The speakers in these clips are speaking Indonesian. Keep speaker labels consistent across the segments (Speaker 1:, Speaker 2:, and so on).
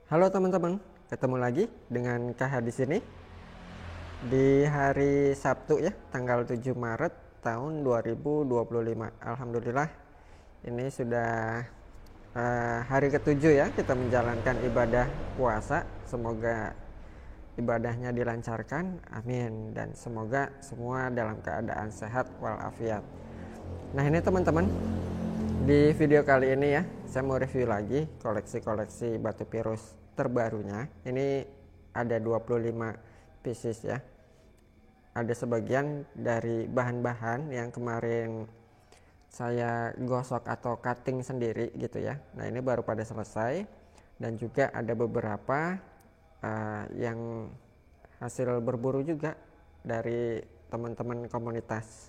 Speaker 1: Halo teman-teman, ketemu lagi dengan KH di sini di hari Sabtu ya, tanggal 7 Maret tahun 2025. Alhamdulillah ini sudah hari ketujuh ya kita menjalankan ibadah puasa. Semoga ibadahnya dilancarkan, amin, dan semoga semua dalam keadaan sehat walafiat. Nah ini teman-teman, di video kali ini ya, saya mau review lagi koleksi-koleksi batu pirus terbarunya. Ini ada 25 pieces ya. Ada sebagian dari bahan-bahan yang kemarin saya gosok atau cutting sendiri gitu ya. Nah ini baru pada selesai. Dan juga ada beberapa yang hasil berburu juga dari teman-teman komunitas.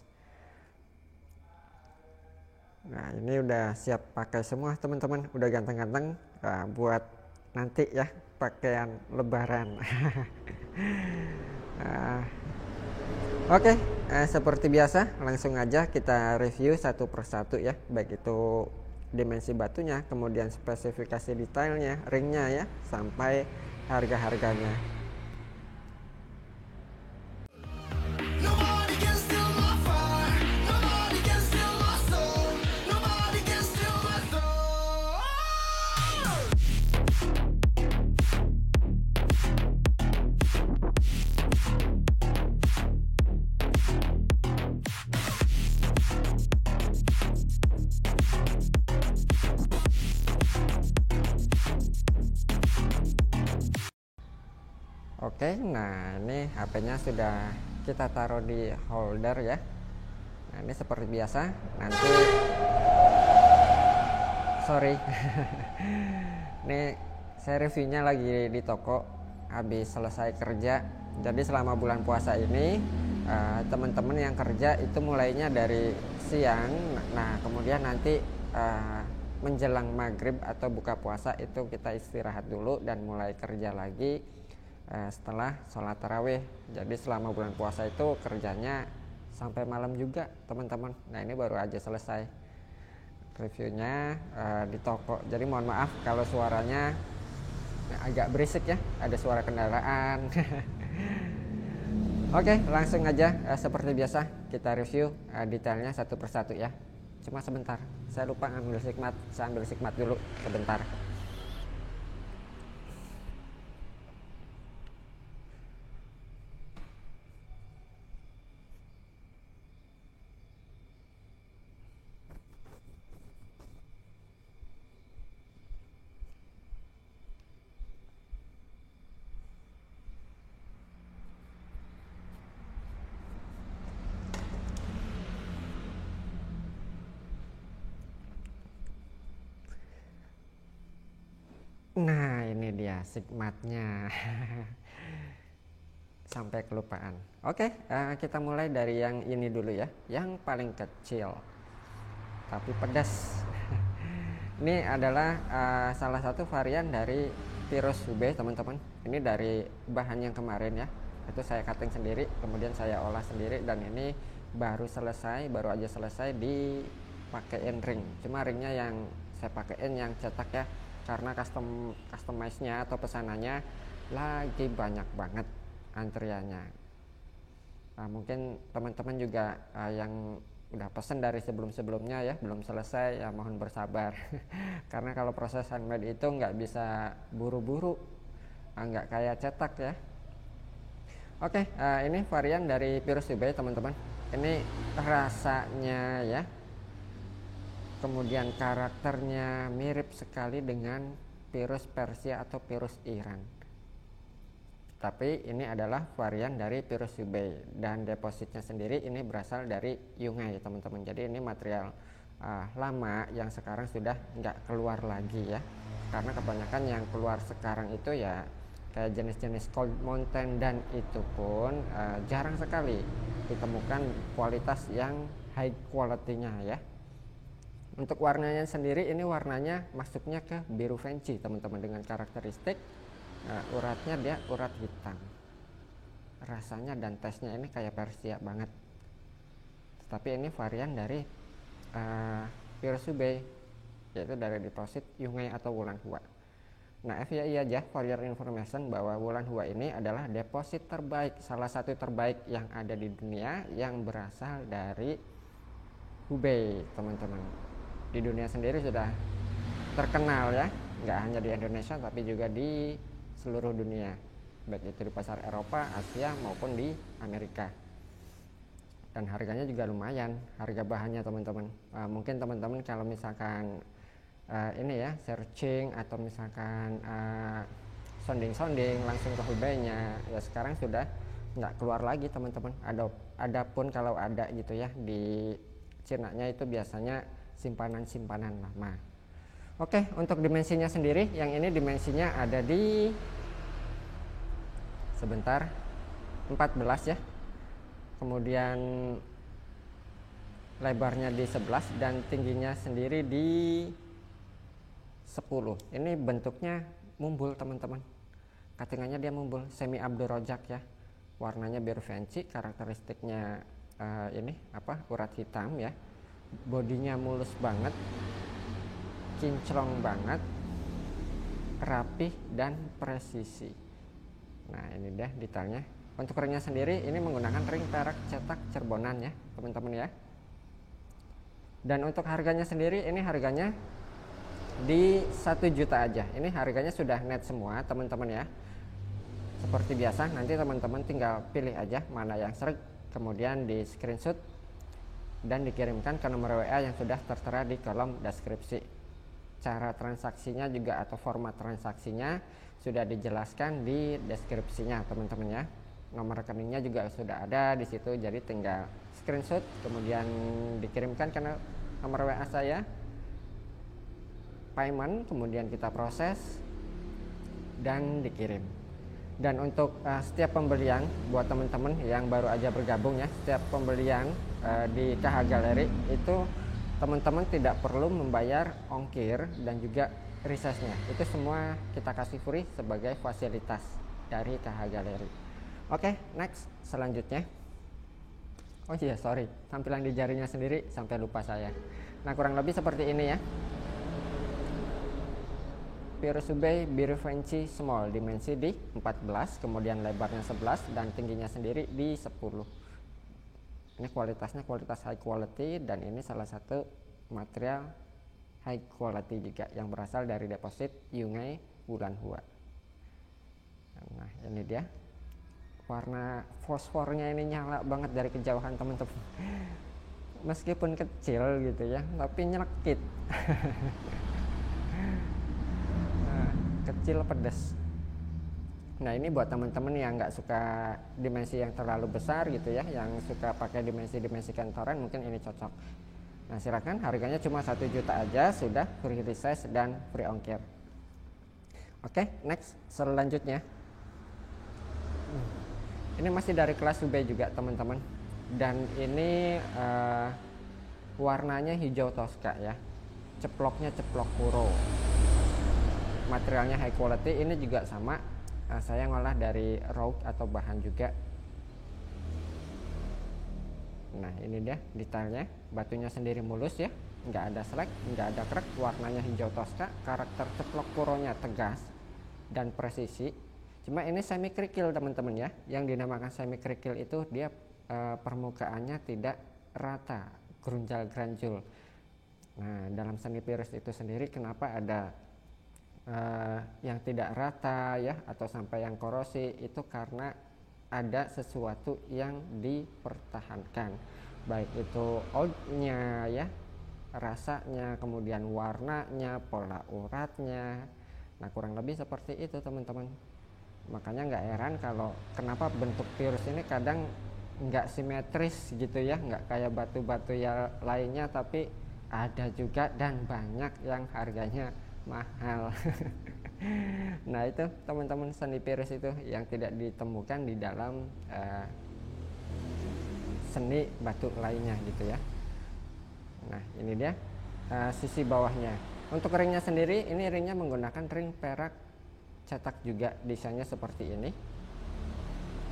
Speaker 1: Nah ini udah siap pakai semua teman-teman, udah ganteng-ganteng buat nanti ya pakaian lebaran. Oke, seperti biasa langsung aja kita review satu persatu ya, baik itu dimensi batunya, kemudian spesifikasi detailnya, ringnya ya, sampai harga-harganya. Oke, nah ini HP-nya sudah kita taruh di holder ya. Nah ini seperti biasa, nanti sorry ini saya reviewnya lagi di toko habis selesai kerja. Jadi selama bulan puasa ini teman-teman yang kerja itu mulainya dari siang. Nah kemudian nanti menjelang maghrib atau buka puasa itu kita istirahat dulu dan mulai kerja lagi setelah sholat tarawih. Jadi selama bulan puasa itu kerjanya sampai malam juga teman-teman. Nah ini baru aja selesai reviewnya di toko. Jadi mohon maaf kalau suaranya agak berisik ya, ada suara kendaraan. Oke, langsung aja seperti biasa kita review detailnya satu persatu ya. Cuma sebentar, saya lupa ambil sikmat, saya ambil sikmat dulu sebentar. Nah ini dia sikmatnya. Sampai kelupaan. Oke, kita mulai dari yang ini dulu ya, yang paling kecil tapi pedas. Ini adalah salah satu varian dari Pirus Hubei teman-teman. Ini dari bahan yang kemarin ya, itu saya cutting sendiri, kemudian saya olah sendiri, dan ini baru aja selesai dipakein ring. Cuma ringnya yang saya pakein yang cetak ya, karena customize-nya atau pesanannya lagi banyak banget antriannya. Mungkin teman-teman juga yang udah pesen dari sebelum-sebelumnya ya belum selesai ya, mohon bersabar. Karena kalau proses handmade itu nggak bisa buru-buru, nggak kayak cetak ya. Oke, ini varian dari Pirus Hubei teman-teman. Ini rasanya ya, kemudian karakternya mirip sekali dengan Pirus Persia atau Pirus Iran. Tapi ini adalah varian dari Pirus Hubei, dan depositnya sendiri ini berasal dari Yungay teman-teman. Jadi ini material lama yang sekarang sudah nggak keluar lagi ya, karena kebanyakan yang keluar sekarang itu ya kayak jenis-jenis Cold Mountain, dan itu pun jarang sekali ditemukan kualitas yang high quality-nya ya. Untuk warnanya sendiri, ini warnanya masuknya ke biru fancy teman-teman, dengan karakteristik uratnya dia urat hitam. Rasanya dan tesnya ini kayak Persia banget. Tapi ini varian dari Pirus Hubei, yaitu dari deposit Yungay atau Wulan Hua. Nah, FYI aja for your information bahwa Wulan Hua ini adalah deposit terbaik, salah satu terbaik yang ada di dunia yang berasal dari Hubei, teman-teman. Di dunia sendiri sudah terkenal ya, nggak hanya di Indonesia tapi juga di seluruh dunia, baik itu di pasar Eropa, Asia maupun di Amerika. Dan harganya juga lumayan, harga bahannya teman-teman. Mungkin teman-teman kalau misalkan ini ya searching atau misalkan sounding langsung ke Hubei-nya ya, sekarang sudah nggak keluar lagi teman-teman. Adapun kalau ada gitu ya di Cina-nya itu biasanya simpanan lama. Oke, untuk dimensinya sendiri, yang ini dimensinya ada di sebentar 14 ya. Kemudian lebarnya di 11 dan tingginya sendiri di 10. Ini bentuknya mumbul teman-teman. Cuttingannya dia mumbul, semi abdurojak ya. Warnanya biru fancy, karakteristiknya ini urat hitam ya. Bodinya mulus banget, kinclong banget, rapih dan presisi. Nah, ini dia detailnya. Untuk ringnya sendiri ini menggunakan ring perak cetak Cirebonan ya teman-teman ya. Dan untuk harganya sendiri, ini harganya di 1 juta aja. Ini harganya sudah net semua teman-teman ya. Seperti biasa, nanti teman-teman tinggal pilih aja mana yang sereg, kemudian di screenshot dan dikirimkan ke nomor WA yang sudah tertera di kolom deskripsi. Cara transaksinya juga atau format transaksinya sudah dijelaskan di deskripsinya teman-teman ya. Nomor rekeningnya juga sudah ada di situ, jadi tinggal screenshot kemudian dikirimkan ke nomor WA saya, payment, kemudian kita proses dan dikirim. Dan untuk setiap pembelian buat teman-teman yang baru aja bergabung ya, setiap pembelian di KH Gallery itu teman-teman tidak perlu membayar ongkir dan juga resistnya. Itu semua kita kasih free sebagai fasilitas dari KH Gallery. Oke, next selanjutnya. Oh iya, sorry, tampilan di jarinya sendiri sampai lupa saya. Nah, kurang lebih seperti ini ya. Pyrrhus Hubei biru fancy small, dimensi di 14, kemudian lebarnya 11 dan tingginya sendiri di 10. Ini kualitasnya kualitas high quality dan ini salah satu material high quality juga yang berasal dari deposit Yungay Wulan Hua. Nah, ini dia. Warna fosfornya ini nyala banget dari kejauhan teman-teman. Meskipun kecil gitu ya, tapi nyelekit. Kecil pedas. Nah, ini buat teman-teman yang nggak suka dimensi yang terlalu besar gitu ya, yang suka pakai dimensi kantoran, mungkin ini cocok. Nah, silakan, harganya cuma 1 juta aja, sudah free resize dan free ongkir. Oke, next selanjutnya. Ini masih dari kelas Hubei juga teman-teman, dan ini warnanya hijau Tosca ya, ceploknya ceplok Kuro. Materialnya high quality, ini juga sama, saya ngolah dari raw atau bahan juga. Nah, ini dia detailnya, batunya sendiri mulus ya, nggak ada selek, nggak ada krek, warnanya hijau Tosca, karakter ceplok Kuronya tegas dan presisi. Cuma ini semi kerikil teman-teman ya, yang dinamakan semi kerikil itu dia permukaannya tidak rata, grunjal-granjul. Nah, dalam seni Pyrrhus itu sendiri kenapa ada yang tidak rata ya atau sampai yang korosi, itu karena ada sesuatu yang dipertahankan, baik itu oldnya ya, rasanya, kemudian warnanya, pola uratnya. Nah, kurang lebih seperti itu teman-teman. Makanya nggak heran kalau kenapa bentuk Pyrrhus ini kadang nggak simetris gitu ya, nggak kayak batu-batu yang lainnya, tapi ada juga dan banyak yang harganya mahal. Nah, itu teman-teman seni Pyrrhus itu yang tidak ditemukan di dalam seni batu lainnya gitu ya. Nah, ini dia sisi bawahnya. Untuk ringnya sendiri, ini ringnya menggunakan ring perak cetak juga, desainnya seperti ini.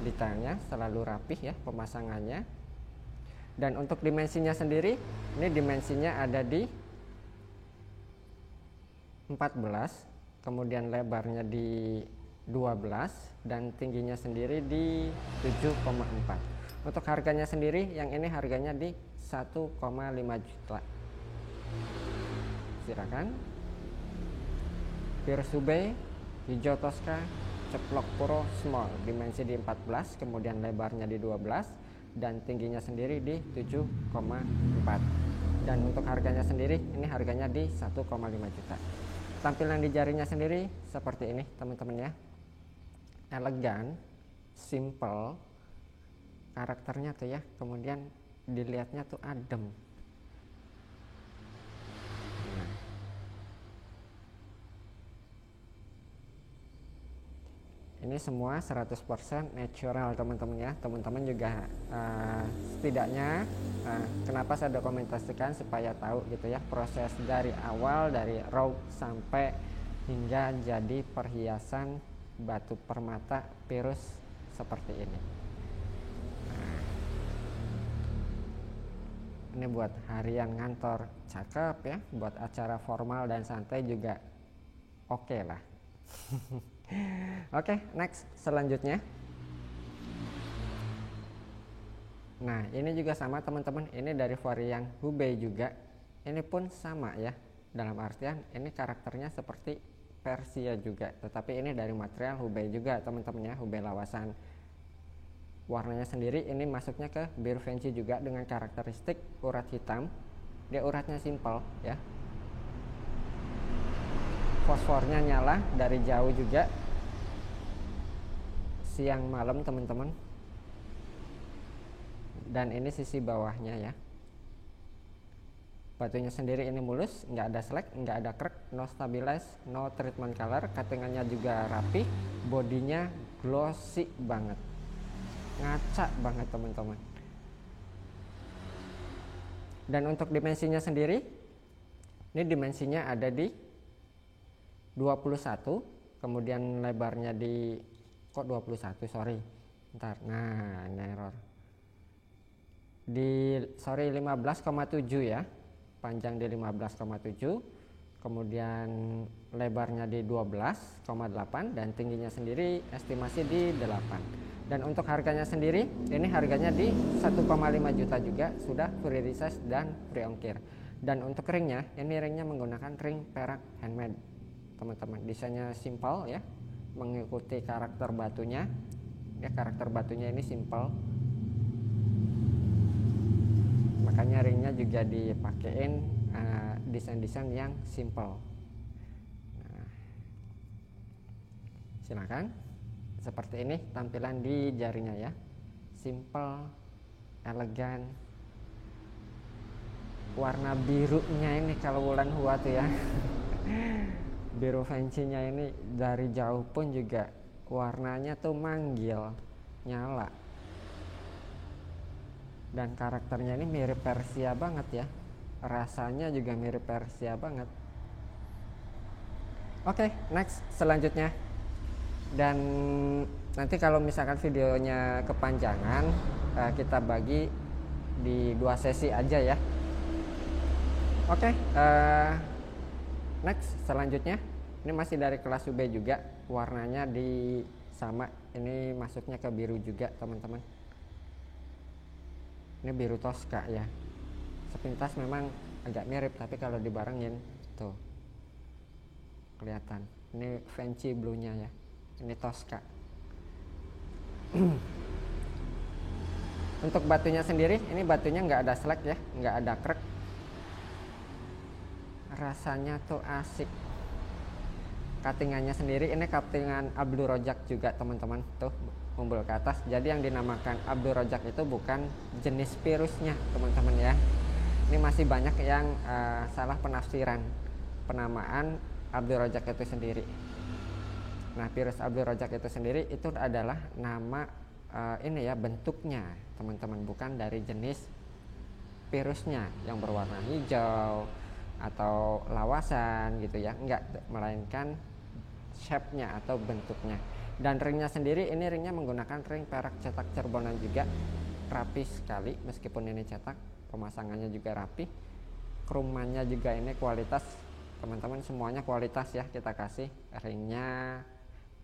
Speaker 1: Detailnya selalu rapih ya pemasangannya. Dan untuk dimensinya sendiri, ini dimensinya ada di 14, kemudian lebarnya di 12 dan tingginya sendiri di 7,4. Untuk harganya sendiri yang ini harganya di 1,5 juta. Silakan. Virus Hubei hijau Tosca ceplok Pro small, dimensi di 14, kemudian lebarnya di 12 dan tingginya sendiri di 7,4. Dan untuk harganya sendiri ini harganya di 1,5 juta. Tampilan di jarinya sendiri seperti ini teman-teman ya. Elegan, simple, karakternya tuh ya, kemudian dilihatnya tuh adem. Nah. Ini semua 100% natural teman-teman ya. Teman-teman juga setidaknya kenapa saya dokumentasikan supaya tahu gitu ya, proses dari awal dari raw sampai hingga jadi perhiasan batu permata Pirus seperti ini. Nah, ini buat harian ngantor cakep ya, buat acara formal dan santai juga oke lah. Oke, next selanjutnya. Nah, ini juga sama teman-teman, ini dari varian Hubei juga. Ini pun sama ya, dalam artian ini karakternya seperti Persia juga, tetapi ini dari material Hubei juga teman-teman ya, Hubei lawasan. Warnanya sendiri ini masuknya ke biru fancy juga dengan karakteristik urat hitam. Dia uratnya simple ya. Fosfornya nyala dari jauh juga, siang malam teman-teman. Dan ini sisi bawahnya ya. Batunya sendiri ini mulus, nggak ada slack, nggak ada crack, no stabilize, no treatment color. Cuttingannya juga rapi, bodinya glossy banget, ngaca banget teman-teman. Dan untuk dimensinya sendiri, ini dimensinya ada di 21, kemudian lebarnya di 21, sorry. Ntar, nah ini error. Di 15,7 ya. Panjang di 15,7, kemudian lebarnya di 12,8 dan tingginya sendiri estimasi di 8. Dan untuk harganya sendiri ini harganya di 1,5 juta juga, sudah free resize dan free ongkir. Dan untuk ringnya, ini ringnya menggunakan ring perak handmade teman-teman. Desainnya simple ya, mengikuti karakter batunya ya, karakter batunya ini simple, makanya ringnya juga dipakein desain-desain yang simple. Nah, silakan. Seperti ini tampilan di jarinya ya, simple, elegan. Warna birunya ini kalau bulan Hua tuh ya biru fancy-nya ini dari jauh pun juga warnanya tuh manggil, nyala. Dan karakternya ini mirip Persia banget ya, rasanya juga mirip Persia banget. Oke, next selanjutnya. Dan nanti kalau misalkan videonya kepanjangan, kita bagi di 2 sesi aja ya. Oke, next selanjutnya, ini masih dari kelas UB juga, warnanya di sama, ini masuknya ke biru juga teman-teman. Ini biru Tosca ya, sepintas memang agak mirip, tapi kalau dibarengin tuh kelihatan. Ini fancy blue-nya ya, ini Tosca. Untuk batunya sendiri, ini batunya nggak ada slack ya, nggak ada crack. Rasanya tuh asik. Cuttingannya sendiri ini cuttingan Abdul Rojak juga teman-teman, tuh mumbul ke atas. Jadi yang dinamakan Abdul Rojak itu bukan jenis Pirusnya teman-teman ya. Ini masih banyak yang salah penafsiran penamaan Abdul Rojak itu sendiri. Nah, Pirus Abdul Rojak itu sendiri itu adalah nama ini ya, bentuknya teman-teman, bukan dari jenis Pirusnya yang berwarna hijau atau lawasan gitu ya, enggak, melainkan shape-nya atau bentuknya. Dan ringnya sendiri ini ringnya menggunakan ring perak cetak Cerbonan juga, rapi sekali meskipun ini cetak, pemasangannya juga rapi, kerumannya juga ini kualitas teman-teman, semuanya kualitas ya kita kasih. Ringnya,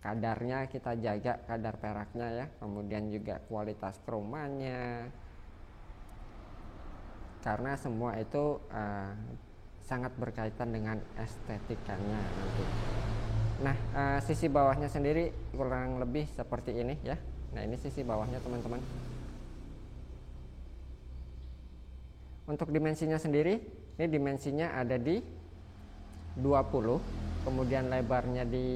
Speaker 1: kadarnya kita jaga, kadar peraknya ya, kemudian juga kualitas kromanya, karena semua itu sangat berkaitan dengan estetikanya nanti. Nah, sisi bawahnya sendiri kurang lebih seperti ini ya. Nah, ini sisi bawahnya teman-teman. Untuk dimensinya sendiri, ini dimensinya ada di 20, kemudian lebarnya di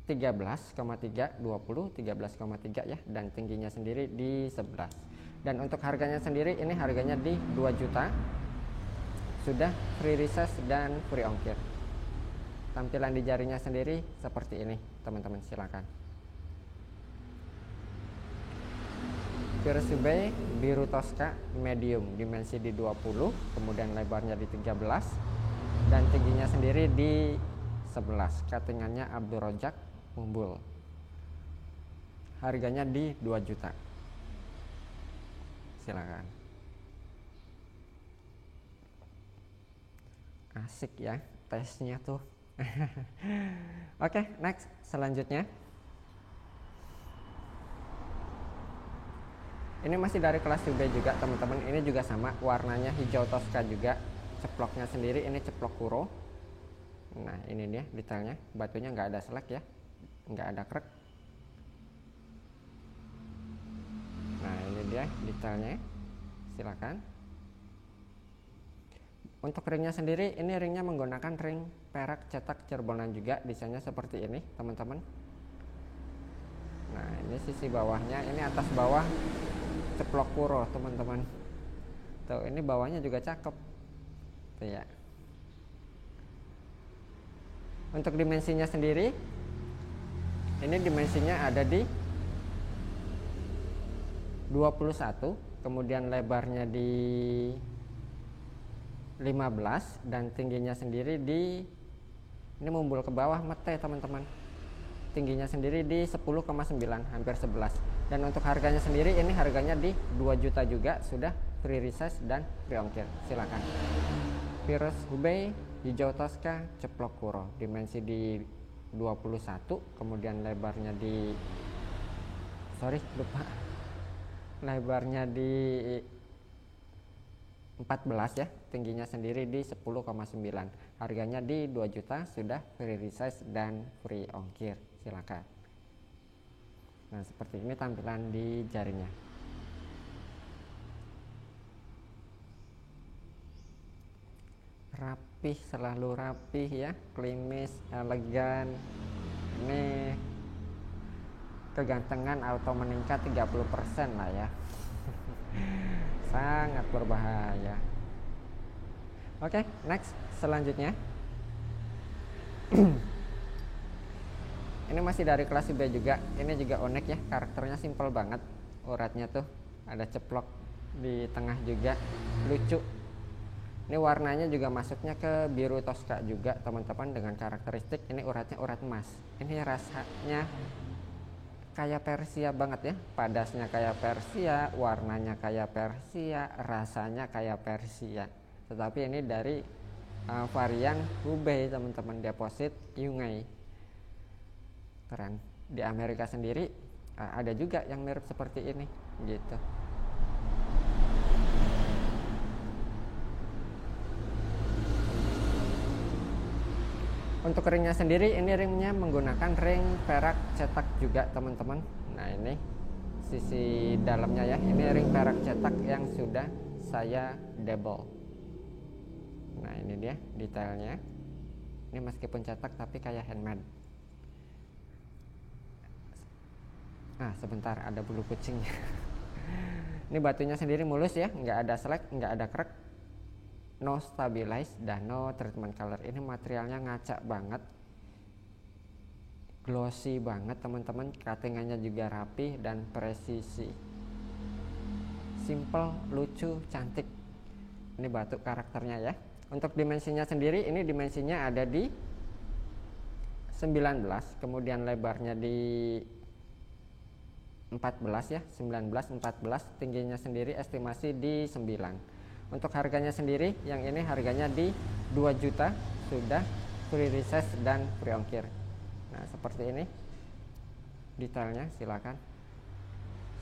Speaker 1: 13,3, 20, 13,3 ya, dan tingginya sendiri di 11. Dan untuk harganya sendiri, ini harganya di 2 juta, sudah free recess dan free ongkir. Tampilan di jarinya sendiri seperti ini teman-teman, silakan. Virus Hubei biru Tosca medium, dimensi di 20, kemudian lebarnya di 13 dan tingginya sendiri di 11. Cuttingannya Abdul Rojak Umbul. Harganya di 2 juta. Silakan. Asik ya tesnya tuh. Oke, next, selanjutnya. Ini masih dari kelas Hubei juga teman-teman. Ini juga sama, warnanya hijau Tosca juga. Ceploknya sendiri ini ceplok kuro. Nah, ini dia detailnya. Batunya nggak ada selek ya, nggak ada krek. Nah, ini dia detailnya. Silakan. Untuk ringnya sendiri, ini ringnya menggunakan ring perak cetak Cirebonan juga. Desainnya seperti ini teman-teman. Nah, ini sisi bawahnya, ini atas bawah ceplok kuro teman-teman. Tuh, ini bawahnya juga cakep tuh ya. Untuk dimensinya sendiri, ini dimensinya ada di 21, kemudian lebarnya di 15 dan tingginya sendiri di, ini mumbul ke bawah mete teman-teman. Tingginya sendiri di 10,9, hampir 11. Dan untuk harganya sendiri, ini harganya di 2 juta juga, sudah free recess dan free ongkir. Silakan. Virus Hubei hijau Tosca ceplok kuro, dimensi di 21, kemudian lebarnya di, lebarnya di 14 ya, tingginya sendiri di 10,9. Harganya di 2 juta, sudah free recess dan free ongkir. Silakan. Nah, seperti ini tampilan di jarinya. Rapih, selalu rapih ya, klimis, elegan. Ini kegantengan auto meningkat 30% lah ya. Sangat berbahaya. Oke, next, selanjutnya. Ini masih dari kelas Hubei juga. Ini juga unik ya, karakternya simple banget. Uratnya tuh ada ceplok di tengah juga, lucu. Ini warnanya juga masuknya ke biru Tosca juga teman-teman, dengan karakteristik ini uratnya urat emas. Ini rasanya kayak Persia banget ya, padasnya kayak Persia, warnanya kayak Persia, rasanya kayak Persia. Tetapi ini dari varian Hubei teman-teman, deposit Yungay. Keren. Di Amerika sendiri ada juga yang mirip seperti ini gitu. Untuk ringnya sendiri, ini ringnya menggunakan ring perak cetak juga teman-teman. Nah, ini sisi dalamnya ya, ini ring perak cetak yang sudah saya double. Nah, ini dia detailnya. Ini meskipun cetak tapi kayak handmade. Nah, sebentar, ada bulu kucing. Ini batunya sendiri mulus ya, nggak ada selek, nggak ada krek, no stabilize dan no treatment color. Ini materialnya ngaca banget, glossy banget teman-teman. Cuttingannya juga rapi dan presisi, simple, lucu, cantik. Ini batu karakternya ya. Untuk dimensinya sendiri, ini dimensinya ada di 19, kemudian lebarnya di 14 ya, 19, 14, tingginya sendiri estimasi di 9. Untuk harganya sendiri, yang ini harganya di 2 juta, sudah free reses dan free ongkir. Nah, seperti ini detailnya, silakan.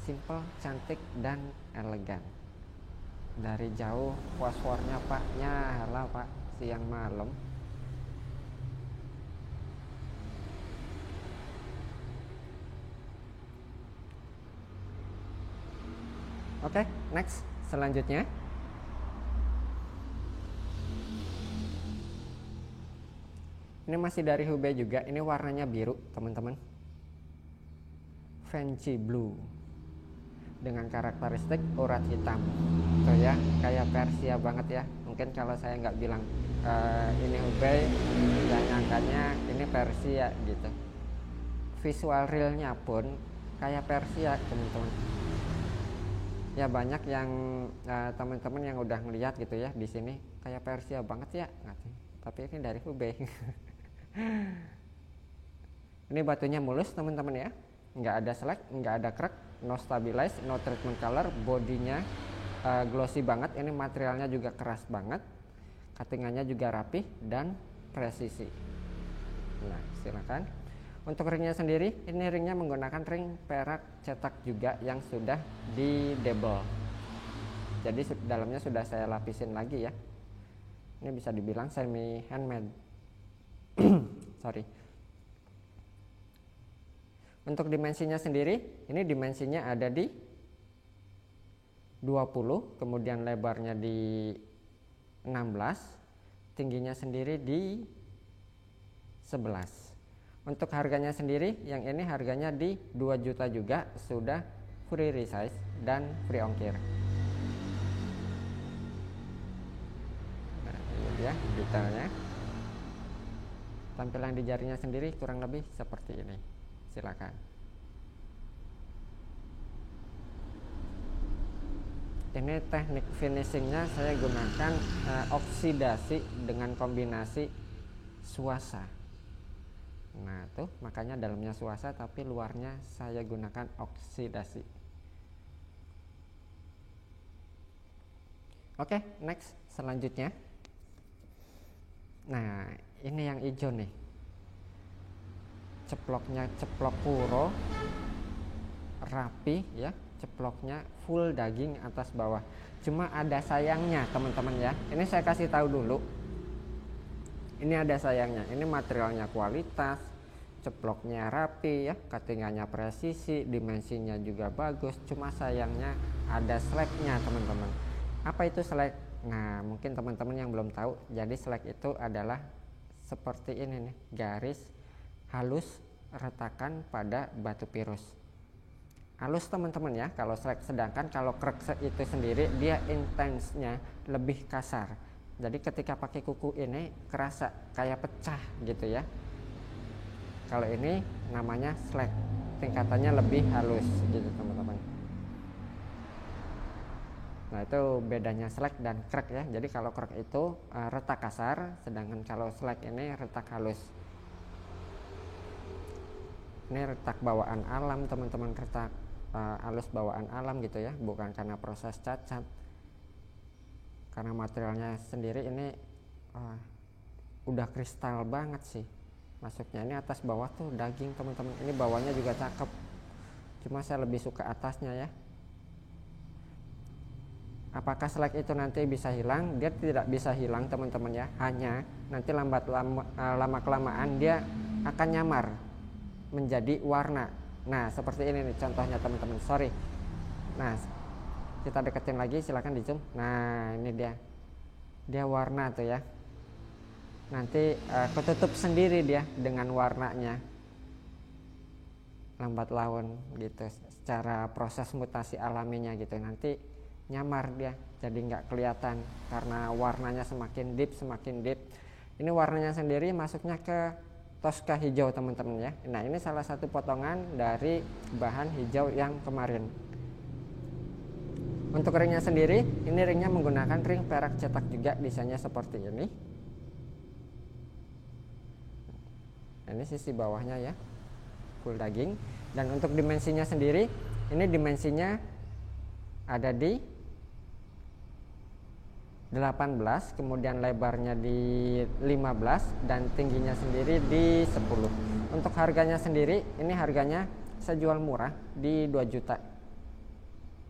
Speaker 1: Simple, cantik, dan elegan. Dari jauh fosfornya Pak, nyala Pak, siang malam. Oke, next, selanjutnya ini masih dari Hubei juga. Ini warnanya biru teman-teman, Fancy Blue, dengan karakteristik urat hitam. Tuh ya, kayak Persia banget ya. Mungkin kalau saya nggak bilang ini Hubei, ya nyangkanya ini Persia gitu. Visual realnya pun kayak Persia teman-teman. Ya banyak yang teman-teman yang udah ngeliat gitu ya, di sini kayak Persia banget ya, tapi ini dari Hubei. Ini batunya mulus teman-teman ya, nggak ada selek, nggak ada crack, no stabilize, no treatment color, bodinya glossy banget. Ini materialnya juga keras banget, cuttingannya juga rapih dan presisi. Nah, silakan. Untuk ringnya sendiri, ini ringnya menggunakan ring perak cetak juga yang sudah di double. Jadi dalamnya sudah saya lapisin lagi ya. Ini bisa dibilang semi handmade. Sorry. Untuk dimensinya sendiri, ini dimensinya ada di 20, kemudian lebarnya di 16, tingginya sendiri di 11. Untuk harganya sendiri, yang ini harganya di 2 juta juga, sudah free resize dan free ongkir. Nah, ini dia detailnya. Tampilan di jarinya sendiri kurang lebih seperti ini. Silakan. Ini teknik finishingnya saya gunakan oksidasi dengan kombinasi suasa. Nah tuh, makanya dalamnya suasa tapi luarnya saya gunakan oksidasi. Oke, next, selanjutnya. Nah, ini yang hijau nih. Ceploknya ceplok puro, rapi ya, ceploknya full daging atas bawah. Cuma ada sayangnya teman-teman ya. Ini saya kasih tahu dulu. Ini ada sayangnya, ini materialnya kualitas, ceploknya rapi ya, cuttingannya presisi, dimensinya juga bagus. Cuma sayangnya ada slacknya teman-teman. Apa itu slack? Nah mungkin teman-teman yang belum tahu, jadi slack itu adalah seperti ini nih, garis halus retakan pada batu pirus. Halus teman-teman ya kalau slack, sedangkan kalau crack itu sendiri dia intensnya lebih kasar. Jadi ketika pakai kuku ini kerasa kayak pecah gitu ya. Kalau ini namanya slack, tingkatannya lebih halus gitu teman-teman. Nah itu bedanya slack dan crack ya. Jadi kalau crack itu retak kasar, sedangkan kalau slack ini retak halus. Ini retak bawaan alam teman-teman, retak halus bawaan alam gitu ya, bukan karena proses cacat. Karena materialnya sendiri ini udah kristal banget sih masuknya. Ini atas bawah tuh daging teman-teman. Ini bawahnya juga cakep, cuma saya lebih suka atasnya ya. Apakah slack itu nanti bisa hilang? Dia tidak bisa hilang teman-teman ya, hanya nanti lama kelamaan dia akan nyamar menjadi warna. Nah seperti ini nih contohnya teman-teman. Sorry. Nah kita deketin lagi, silahkan di zoom. Nah ini dia warna tuh ya, nanti ketutup sendiri dia dengan warnanya lambat laun gitu, secara proses mutasi alaminya gitu, nanti nyamar dia jadi nggak kelihatan karena warnanya semakin deep. Ini warnanya sendiri masuknya ke Tosca hijau teman-teman ya. Nah ini salah satu potongan dari bahan hijau yang kemarin. Untuk ringnya sendiri, ini ringnya menggunakan ring perak cetak juga, desainnya seperti ini. Ini sisi bawahnya ya, full daging. Dan untuk dimensinya sendiri, ini dimensinya ada di 18, kemudian lebarnya di 15 dan tingginya sendiri di 10. Untuk harganya sendiri, ini harganya saya jual murah di 2 juta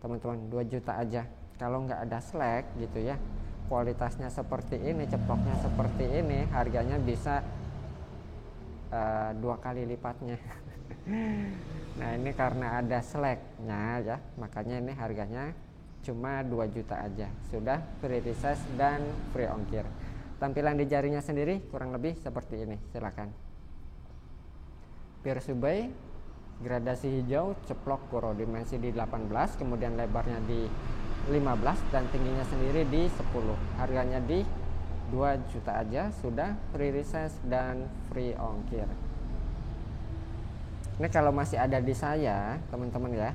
Speaker 1: teman-teman, 2 juta aja. Kalau nggak ada slack gitu ya, kualitasnya seperti ini, ceploknya seperti ini, harganya bisa 2 kali lipatnya. Nah ini karena ada slacknya ya, makanya ini harganya cuma 2 juta aja, sudah free resize dan free ongkir. Tampilan di jarinya sendiri kurang lebih seperti ini, silakan. Pure Subay, gradasi hijau, ceplok Goro, dimensi di 18, kemudian lebarnya di 15 dan tingginya sendiri di 10. Harganya di 2 juta aja, sudah free resize dan free ongkir. Ini kalau masih ada di saya teman-teman ya,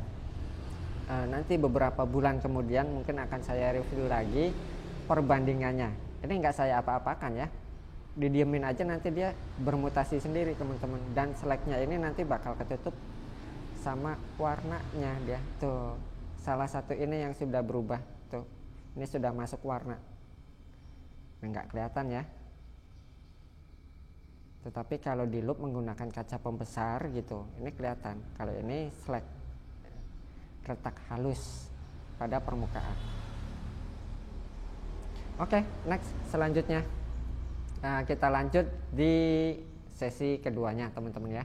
Speaker 1: nanti beberapa bulan kemudian mungkin akan saya review lagi perbandingannya. Ini nggak saya apa-apakan ya, didiemin aja, nanti dia bermutasi sendiri teman-teman. Dan seleknya ini nanti bakal ketutup sama warnanya dia tuh, salah satu ini yang sudah berubah tuh, ini sudah masuk warna. Nggak kelihatan ya, tetapi kalau di loop menggunakan kaca pembesar gitu, ini kelihatan. Kalau ini selek, retak halus pada permukaan. Oke, next, selanjutnya kita lanjut di sesi keduanya teman-teman ya.